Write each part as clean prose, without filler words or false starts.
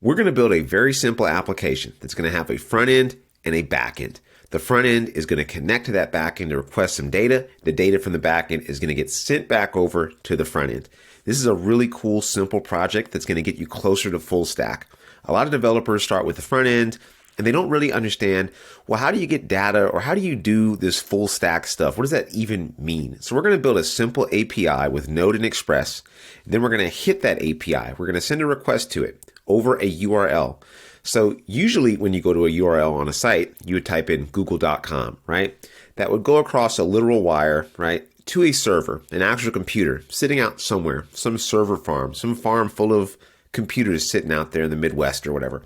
We're going to build a very simple application that's going to have a front end and a back end. The front end is going to connect to that back end to request some data. The data from the back end is going to get sent back over to the front end. This is a really cool, simple project that's going to get you closer to full stack. A lot of developers start with the front end and they don't really understand, well, how do you get data or how do you do this full stack stuff? What does that even mean? So we're going to build a simple API with Node and Express. And then we're going to hit that API. We're going to send a request to it over a URL. So usually when you go to a URL on a site, you would type in google.com, right? That would go across a literal wire, right, to a server, an actual computer sitting out somewhere, some server farm, some farm full of computers sitting out there in the Midwest or whatever.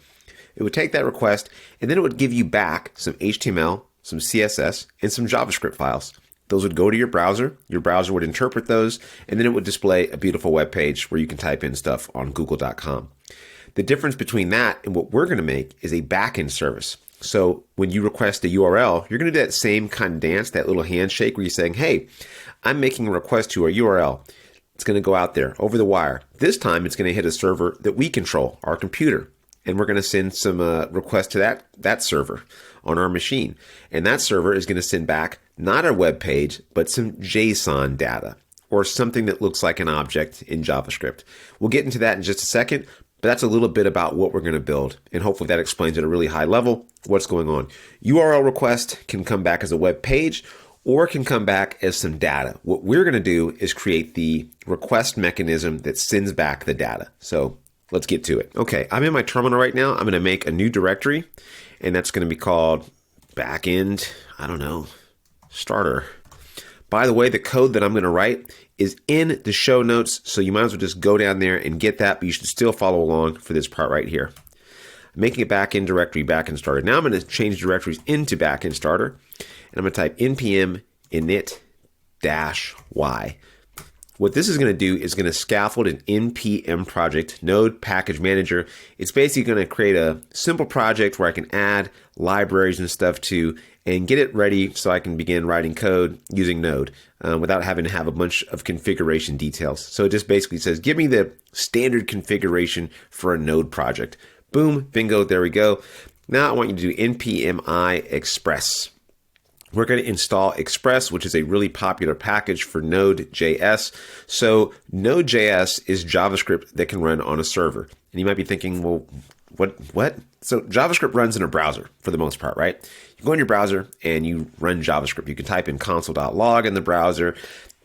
It would take that request and then it would give you back some HTML, some CSS, and some JavaScript files. Those would go to your browser would interpret those, and then it would display a beautiful web page where you can type in stuff on google.com. The difference between that and what we're going to make is a backend service. So when you request a URL, you're going to do that same kind of dance, that little handshake where you're saying, hey, I'm making a request to a URL. It's going to go out there over the wire. This time it's going to hit a server that we control, our computer. And we're going to send some requests to that server on our machine. And that server is going to send back not a web page, but some JSON data or something that looks like an object in JavaScript. We'll get into that in just a second. But that's a little bit about what we're going to build. And hopefully that explains at a really high level what's going on. URL request can come back as a web page or can come back as some data. What we're going to do is create the request mechanism that sends back the data. So let's get to it. Okay, I'm in my terminal right now. I'm going to make a new directory, and that's going to be called Backend, starter. By the way, the code that I'm going to write is in the show notes, so you might as well just go down there and get that, but you should still follow along for this part right here. I'm making a backend directory, backend starter. Now I'm going to change directories into backend starter, and I'm going to type npm init-y. What this is going to do is going to scaffold an npm project, Node Package Manager. It's basically going to create a simple project where I can add libraries and stuff to and get it ready so I can begin writing code using Node without having to have a bunch of configuration details. So it just basically says, give me the standard configuration for a Node project. Boom, bingo, there we go. Now I want you to do npm express. We're going to install Express, which is a really popular package for NodeJS. So NodeJS is JavaScript that can run on a server. And you might be thinking, well, what? So JavaScript runs in a browser for the most part, right? You go in your browser and you run JavaScript. You can type in console.log in the browser.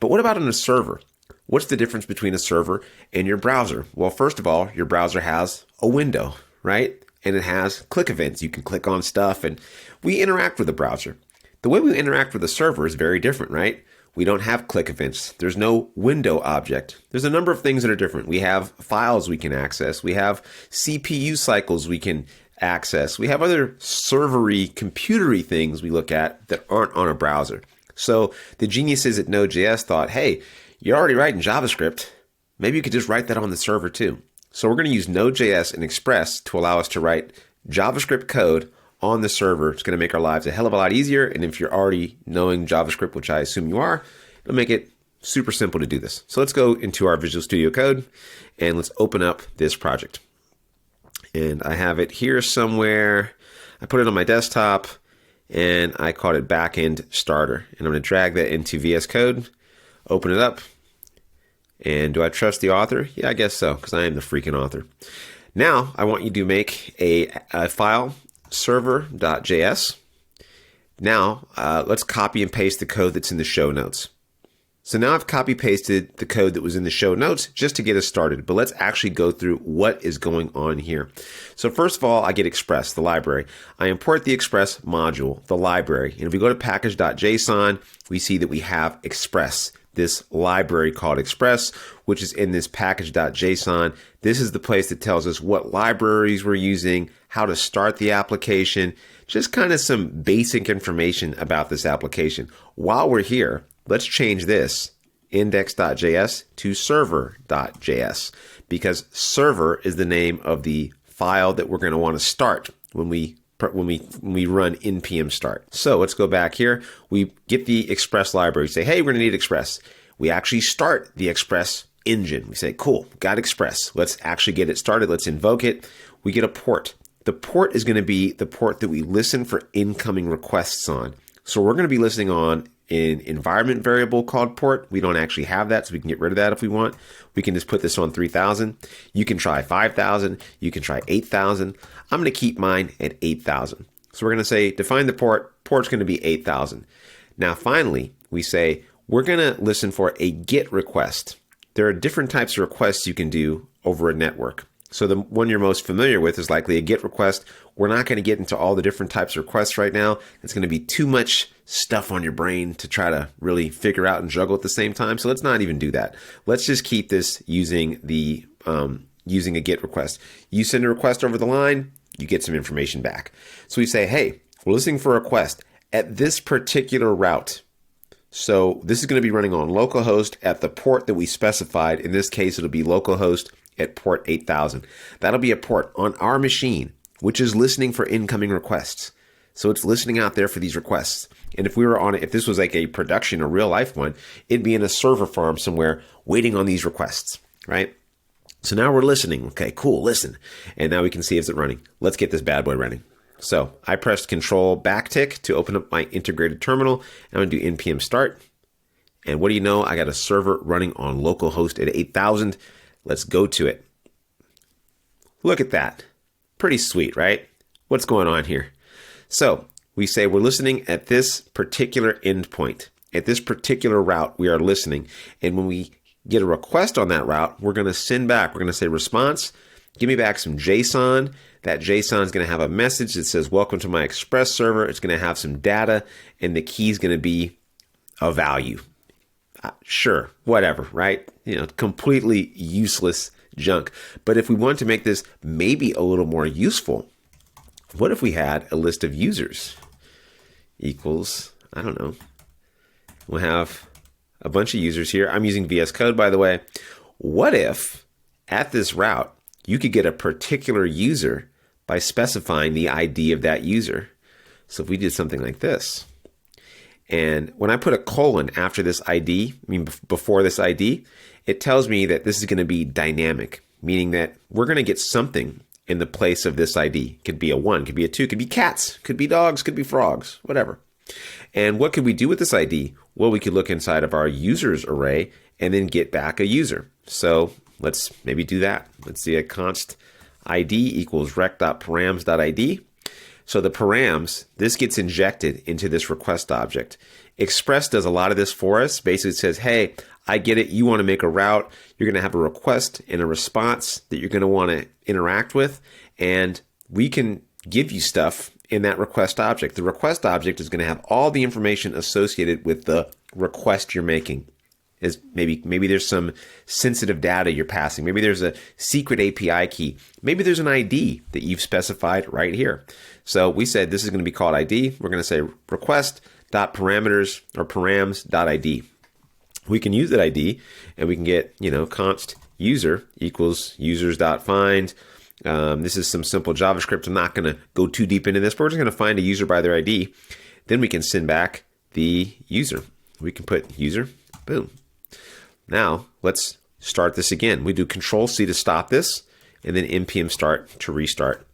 But what about on a server? What's the difference between a server and your browser? Well, first of all, your browser has a window, right? And it has click events. You can click on stuff and we interact with the browser. The way we interact with the server is very different, right? We don't have click events. There's no window object. There's a number of things that are different. We have files we can access. We have CPU cycles we can access. We have other servery, computery things we look at that aren't on a browser. So the geniuses at Node.js thought, hey, you're already writing JavaScript. Maybe you could just write that on the server too. So we're going to use Node.js and Express to allow us to write JavaScript code on the server. It's going to make our lives a hell of a lot easier. And if you're already knowing JavaScript, which I assume you are, it'll make it super simple to do this. So let's go into our Visual Studio Code and let's open up this project. And I have it here somewhere. I put it on my desktop and I called it Backend Starter. And I'm going to drag that into VS Code, open it up. And do I trust the author? Yeah, I guess so, because I am the freaking author. Now I want you to make a file, server.js. Now, let's copy and paste the code that's in the show notes. So now I've copy pasted the code that was in the show notes just to get us started, but let's actually go through what is going on here. So first of all, I get Express, the library. I import the Express module, the library. And if we go to package.json, we see that we have Express, this library called Express, which is in this package.json. This is the place that tells us what libraries we're using, how to start the application, just kind of some basic information about this application. While we're here, let's change this index.js to server.js because server is the name of the file that we're going to want to start when we run npm start. So let's go back here. We get the Express library. Say, hey, we're going to need Express. We actually start the Express engine. We say, cool, got Express. Let's actually get it started. Let's invoke it. we get a port. The port is going to be the port that we listen for incoming requests on. So we're going to be listening on an environment variable called port. We don't actually have that, so we can get rid of that if we want. We can just put this on 3000. You can try 5000. You can try 8000. I'm going to keep mine at 8000. So we're going to say define the port. Port's going to be 8000. Now finally, we say we're going to listen for a GET request. There are different types of requests you can do over a network. So the one you're most familiar with is likely a GET request. We're not going to get into all the different types of requests right now. It's going to be too much stuff on your brain to try to really figure out and juggle at the same time. So let's not even do that. Let's just keep this using using a GET request. You send a request over the line, you get some information back. So we say, hey, we're listening for a request at this particular route. So this is going to be running on localhost at the port that we specified. In this case, it'll be localhost at port 8000. That'll be a port on our machine, which is listening for incoming requests. So it's listening out there for these requests. And if we were on it, if this was like a production, a real life one, it'd be in a server farm somewhere waiting on these requests, right? So now we're listening. Okay, cool, listen. And now we can see if it's running. Let's get this bad boy running. So I pressed Control backtick to open up my integrated terminal. I'm going to do npm start. And what do you know? I got a server running on localhost at 8000. Let's go to it. Look at that. Pretty sweet, right? What's going on here? So we say we're listening at this particular endpoint. At this particular route, we are listening. And when we get a request on that route, we're going to send back. We're going to say response, give me back some JSON. That JSON is going to have a message that says, welcome to my Express server. It's going to have some data, and the key is going to be a value. Sure, whatever, right? Completely useless junk. But if we want to make this maybe a little more useful, what if we had a list of users equals, I don't know, we'll have a bunch of users here. I'm using VS Code, by the way. What if at this route, you could get a particular user by specifying the ID of that user? So if we did something like this, and when I put a colon after this ID, before this ID, it tells me that this is going to be dynamic, meaning that we're going to get something in the place of this ID. Could be a 1, could be a 2, could be cats, could be dogs, could be frogs, whatever. And what could we do with this ID? Well, we could look inside of our users array and then get back a user. So let's maybe do that. Let's see a const ID equals rec.params.id. So the params, this gets injected into this request object. Express does a lot of this for us. Basically it says, hey, I get it. You want to make a route. You're going to have a request and a response that you're going to want to interact with. And we can give you stuff in that request object. The request object is going to have all the information associated with the request you're making. Is maybe there's some sensitive data you're passing. Maybe there's a secret API key. Maybe there's an ID that you've specified right here. So we said this is going to be called ID. We're going to say request.parameters or params.id. We can use that ID and we can get, const user equals users.find. This is some simple JavaScript. I'm not going to go too deep into this, but we're just going to find a user by their ID. Then we can send back the user. We can put user, boom. Now let's start this again. We do Control C to stop this, and then npm start to restart.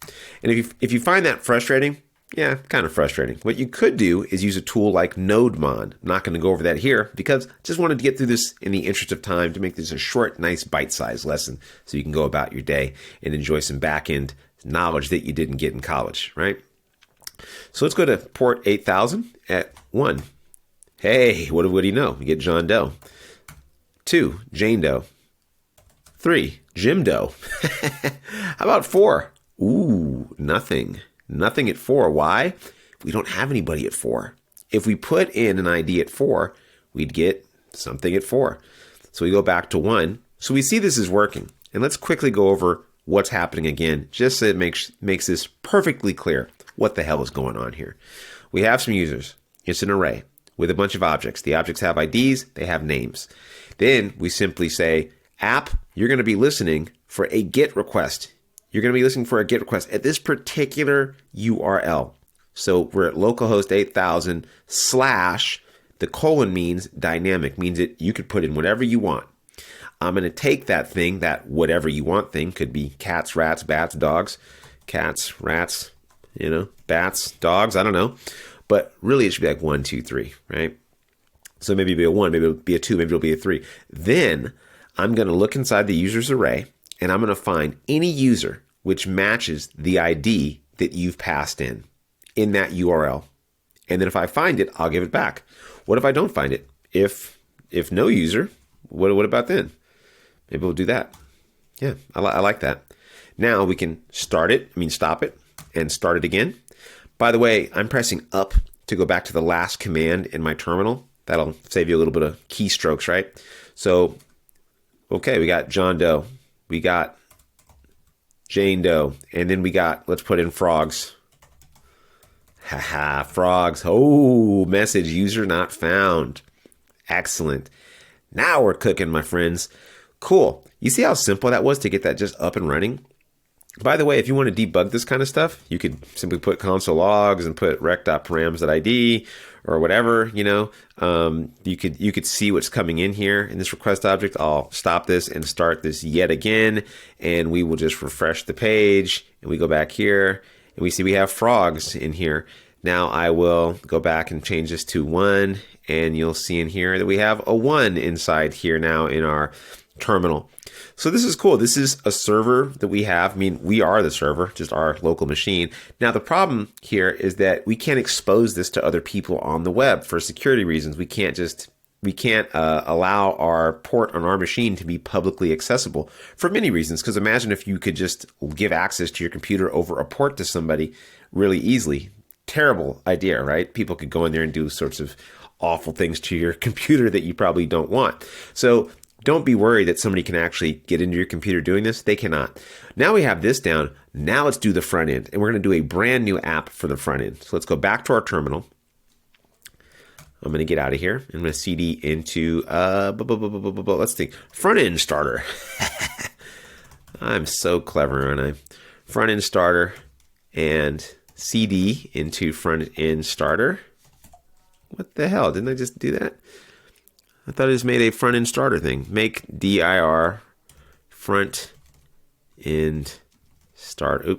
And if you find that frustrating, yeah, kind of frustrating. What you could do is use a tool like NodeMon. I'm not going to go over that here because I just wanted to get through this in the interest of time to make this a short, nice, bite-sized lesson so you can go about your day and enjoy some back-end knowledge that you didn't get in college, right? So let's go to port 8000 at 1. Hey, what do you know? You get John Doe. 2, Jane Doe. 3, Jim Doe. How about 4? Ooh, nothing. Nothing at 4. Why? We don't have anybody at 4. If we put in an ID at 4, we'd get something at 4. So we go back to 1. So we see this is working. And let's quickly go over what's happening again, just so it makes this perfectly clear what the hell is going on here. We have some users. It's an array with a bunch of objects. The objects have IDs, they have names. Then we simply say, app, you're going to be listening for a GET request. You're going to be listening for a GET request at this particular URL. So we're at localhost 8000 / the colon means dynamic, means that you could put in whatever you want. I'm going to take that thing, that whatever you want thing, could be cats, rats, bats, dogs, cats, rats, bats, dogs, I don't know. But really it should be like 1, 2, 3, right? So maybe it'll be a 1, maybe it'll be a 2, maybe it'll be a 3. Then I'm going to look inside the user's array, and I'm going to find any user which matches the ID that you've passed in that URL. And then if I find it, I'll give it back. What if I don't find it? If no user, what about then? Maybe we'll do that. Yeah, I like that. Now we can stop it, and start it again. By the way, I'm pressing up to go back to the last command in my terminal. That'll save you a little bit of keystrokes, right? So, okay, we got John Doe. We got Jane Doe. And then we got, let's put in frogs. Haha, frogs. Oh, message user not found. Excellent. Now we're cooking, my friends. Cool. You see how simple that was to get that just up and running? By the way, if you want to debug this kind of stuff, you could simply put console logs and put rec.params.id or whatever, you could see what's coming in here in this request object. I'll stop this and start this yet again, and we will just refresh the page, and we go back here, and we see we have frogs in here. Now I will go back and change this to 1, and you'll see in here that we have a 1 inside here now in our terminal. So this is cool. This is a server that we have. We are the server, just our local machine. Now the problem here is that we can't expose this to other people on the web for security reasons. We can't allow our port on our machine to be publicly accessible for many reasons. Because imagine if you could just give access to your computer over a port to somebody really easily. Terrible idea, right? People could go in there and do sorts of awful things to your computer that you probably don't want. So don't be worried that somebody can actually get into your computer doing this. They cannot. Now we have this down. Now let's do the front end. And we're going to do a brand new app for the front end. So let's go back to our terminal. I'm going to get out of here. I'm going to cd into, let's think, front end starter. I'm so clever, aren't I? Front end starter and cd into front end starter. What the hell? Didn't I just do that? I thought I just made a front end starter thing. Make dir front end starter.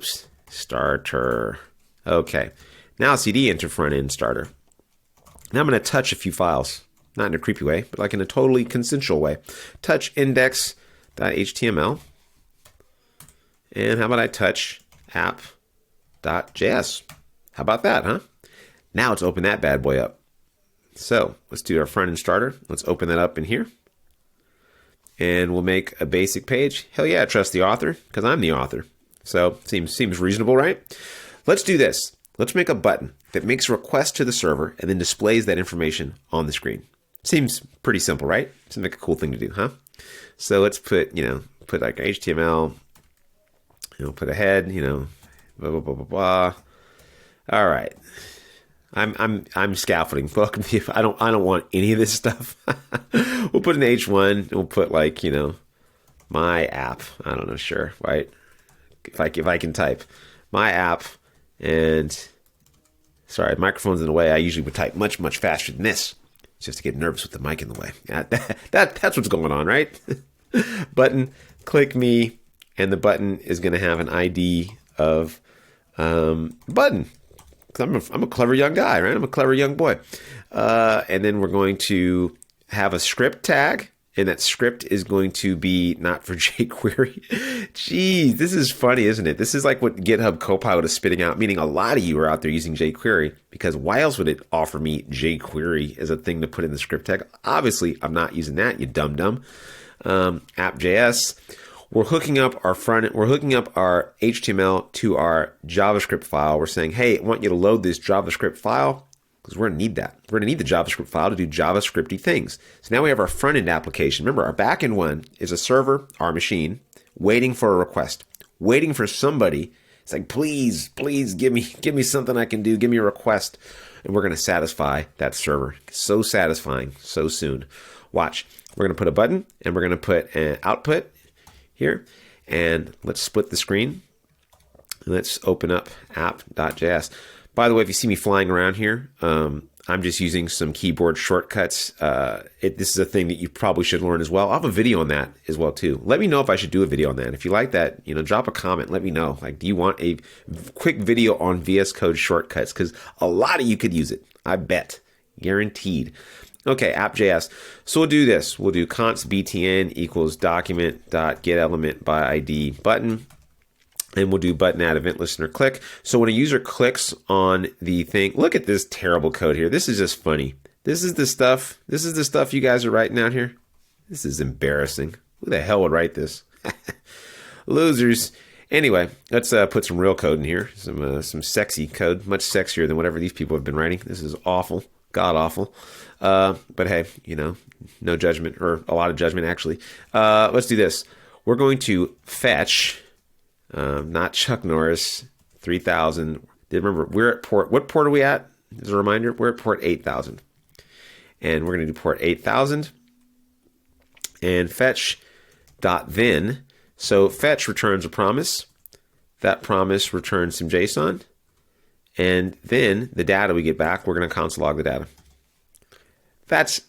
Okay. Now cd into front end starter. Now I'm going to touch a few files. Not in a creepy way, but like in a totally consensual way. Touch index.html. And how about I touch app.js? How about that, huh? Now let's open that bad boy up. So let's do our front end starter. Let's open that up in here. And we'll make a basic page. Hell yeah, trust the author, because I'm the author. So seems reasonable, right? Let's do this. Let's make a button that makes a request to the server and then displays that information on the screen. Seems pretty simple, right? Seems like a cool thing to do, huh? So let's put like HTML, put a head, blah, blah, blah, blah, blah. All right. I'm scaffolding. Welcome to you. I don't want any of this stuff. We'll put an H1. And we'll put like, my app. I don't know. Sure. Right. If I can type my app and sorry, microphone's in the way. I usually would type much, much faster than this just to get nervous with the mic in the way. That's what's going on, right? Button, click me. And the button is going to have an ID of button. I'm a clever young guy, right? I'm a clever young boy. And then we're going to have a script tag, and that script is going to be not for jQuery. Geez, this is funny, isn't it? This is like what GitHub Copilot is spitting out, meaning a lot of you are out there using jQuery, because why else would it offer me jQuery as a thing to put in the script tag? Obviously, I'm not using that, you dumb. App.js. We're hooking up our HTML to our JavaScript file. We're saying, hey, I want you to load this JavaScript file because we're going to need that. We're going to need the JavaScript file to do JavaScripty things. So now we have our front end application. Remember, our back end one is a server, our machine, waiting for a request, waiting for somebody. It's like, please give me something I can do. Give me a request. And we're going to satisfy that server. So satisfying so soon. Watch. We're going to put a button and we're going to put an output here, and let's split the screen. Let's open up app.js. By the way, if you see me flying around here, I'm I'm just using some keyboard shortcuts. This is a thing that you probably should learn as well. I'll have a video on that as well too. Let me know if I should do a video on that. If you like that, drop a comment. Let me know. Like, do you want a quick video on VS Code shortcuts? Because a lot of you could use it. I bet. Guaranteed. Okay, app.js. So we'll do this. We'll do const btn equals document.getElementById button. And we'll do button add event listener click. So when a user clicks on the thing, look at this terrible code here. This is just funny. This is the stuff you guys are writing out here. This is embarrassing. Who the hell would write this? Losers. Anyway, let's put some real code in here. Some sexy code, much sexier than whatever these people have been writing. This is awful. God awful. But hey, no judgment, or a lot of judgment actually. Let's do this. We're going to fetch, not Chuck Norris, 3000. Remember, we're at port, what port are we at? As a reminder, we're at port 8000. And we're going to do port 8000 and fetch dot then. So fetch returns a promise. That promise returns some JSON. And then the data we get back, we're going to console log the data. That's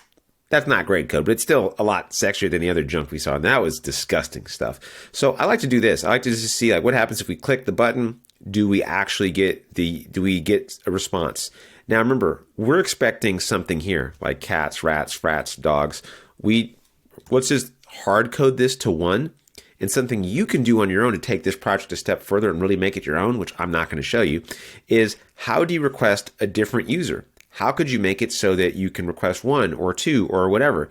not great code, but it's still a lot sexier than the other junk we saw. And that was disgusting stuff. So I like to do this. I like to just see what happens if we click the button. Do we actually get a response? Now remember, we're expecting something here like cats, rats, frats, dogs. Let's just hard code this to 1. And something you can do on your own to take this project a step further and really make it your own, which I'm not going to show you, is how do you request a different user? How could you make it so that you can request 1 or 2 or whatever?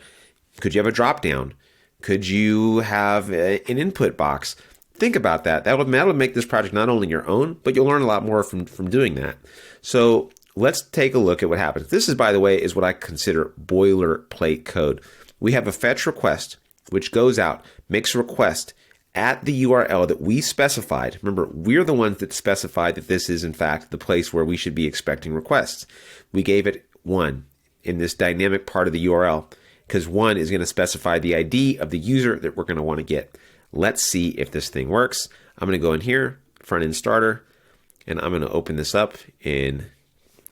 Could you have a drop down? Could you have an input box? Think about that. That'll make this project not only your own, but you'll learn a lot more from doing that. So let's take a look at what happens. This is, by the way, is what I consider boilerplate code. We have a fetch request, which goes out, makes a request at the URL that we specified. Remember, we're the ones that specified that this is, in fact, the place where we should be expecting requests. We gave it 1 in this dynamic part of the URL because 1 is going to specify the ID of the user that we're going to want to get. Let's see if this thing works. I'm going to go in here, front end starter, and I'm going to open this up in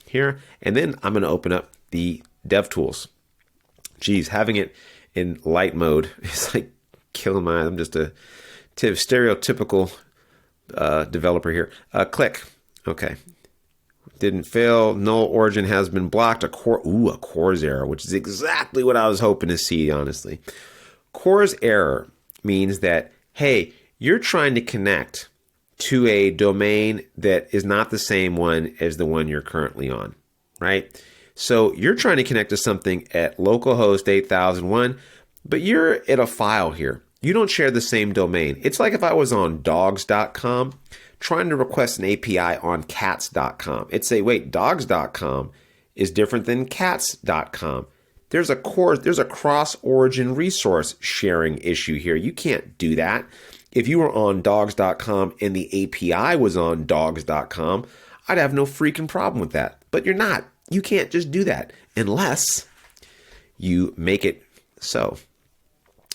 here. And then I'm going to open up the DevTools. Geez, having it in light mode is like killing my, I'm just a stereotypical developer here. Click. Okay. Didn't fail. Null origin has been blocked. A CORS error, which is exactly what I was hoping to see, honestly. CORS error means that, hey, you're trying to connect to a domain that is not the same one as the one you're currently on, right? So you're trying to connect to something at localhost 8001, but you're at a file here. You don't share the same domain. It's like if I was on dogs.com trying to request an API on cats.com. It'd say, wait, dogs.com is different than cats.com. There's a cross-origin resource sharing issue here. You can't do that. If you were on dogs.com and the API was on dogs.com, I'd have no freaking problem with that. But you're not. You can't just do that unless you make it so.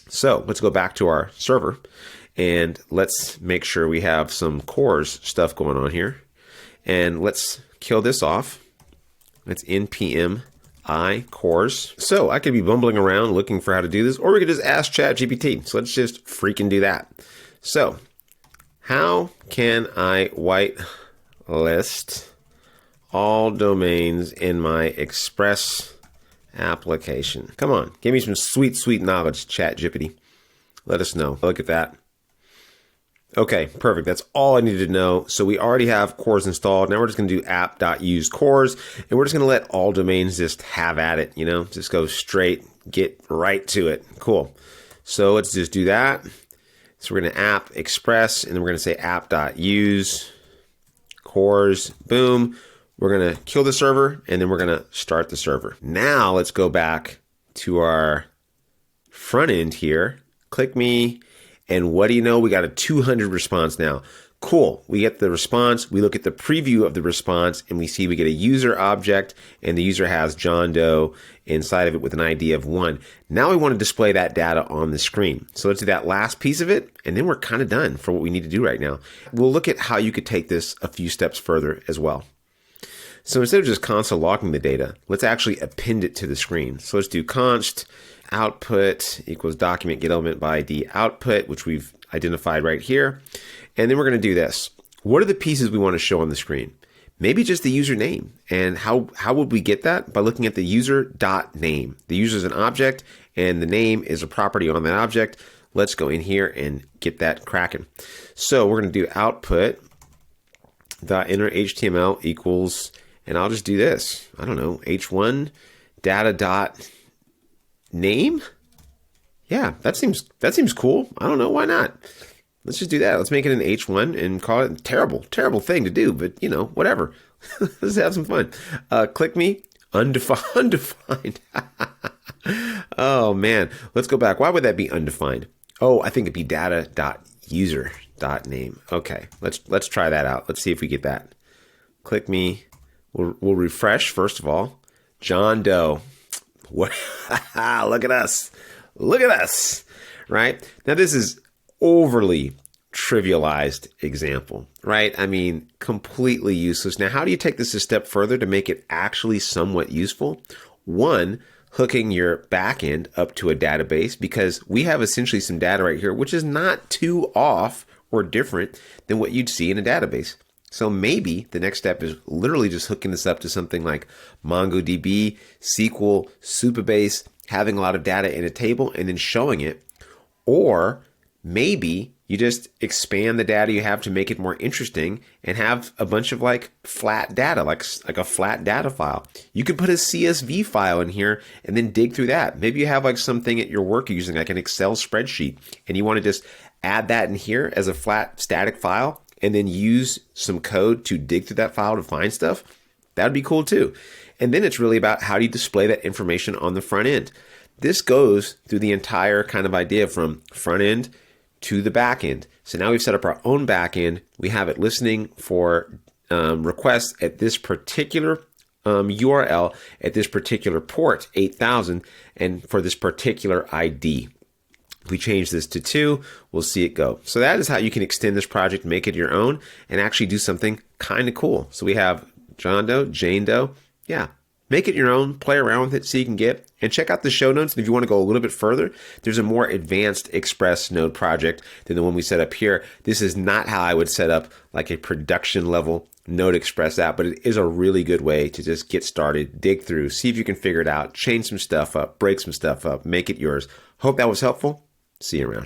So let's go back to our server and let's make sure we have some CORS stuff going on here. And let's kill this off. Let's npm I CORS. So I could be bumbling around looking for how to do this, or we could just ask ChatGPT. So let's just freaking do that. So how can I whitelist all domains in my Express application? Come on, give me some sweet, sweet knowledge, ChatGPT. Let us know. Look at that. Okay, perfect. That's all I needed to know. So we already have CORS installed. Now we're just going to do app.use CORS, and we're just going to let all domains just have at it, just go straight, get right to it. Cool. So let's just do that. So we're going to app express, and then we're going to say app.use CORS. Boom. We're going to kill the server, and then we're going to start the server. Now let's go back to our front end here. Click me, and what do you know? We got a 200 response now. Cool. We get the response. We look at the preview of the response, and we see we get a user object, and the user has John Doe inside of it with an ID of 1. Now we want to display that data on the screen. So let's do that last piece of it, and then we're kind of done for what we need to do right now. We'll look at how you could take this a few steps further as well. So instead of just console logging the data, let's actually append it to the screen. So let's do const output equals document get element by ID output, which we've identified right here. And then we're going to do this. What are the pieces we want to show on the screen? Maybe just the username. And how would we get that? By looking at the user.name. The user is an object and the name is a property on that object. Let's go in here and get that cracking. So we're going to do output dot inner HTML equals, and I'll just do this. I don't know, h1 data dot name. Yeah, that seems cool. I don't know, why not? Let's just do that. Let's make it an h1 and call it a terrible thing to do, but you know, whatever. Let's have some fun. Click me undefined. Oh man, let's go back. Why would that be undefined? Oh, I think it'd be data.user.name. Okay, let's try that out. Let's see if we get that. Click me. We'll refresh first of all. John Doe. What? Look at us. Look at us. Right? Now this is overly trivialized example, right? I mean, completely useless. Now, how do you take this a step further to make it actually somewhat useful? One, hooking your backend up to a database, because we have essentially some data right here, which is not too off or different than what you'd see in a database. So maybe the next step is literally just hooking this up to something like MongoDB, SQL, Supabase, having a lot of data in a table and then showing it. Or maybe you just expand the data you have to make it more interesting and have a bunch of like flat data, like a flat data file. You could put a CSV file in here and then dig through that. Maybe you have like something at your work you're using, like an Excel spreadsheet, and you want to just add that in here as a flat static file and then use some code to dig through that file to find stuff. That'd be cool too. And then it's really about how do you display that information on the front end. This goes through the entire kind of idea from front end to the back end. So now we've set up our own back end. We have it listening for requests at this particular URL, at this particular port, 8000, and for this particular ID. If we change this to 2, we'll see it go. So that is how you can extend this project, make it your own, and actually do something kind of cool. So we have John Doe, Jane Doe. Yeah, make it your own, play around with it, see you can get. And check out the show notes. And if you want to go a little bit further, there's a more advanced Express Node project than the one we set up here. This is not how I would set up like a production level Node Express app, but it is a really good way to just get started, dig through, see if you can figure it out, change some stuff up, break some stuff up, make it yours. Hope that was helpful. See you around.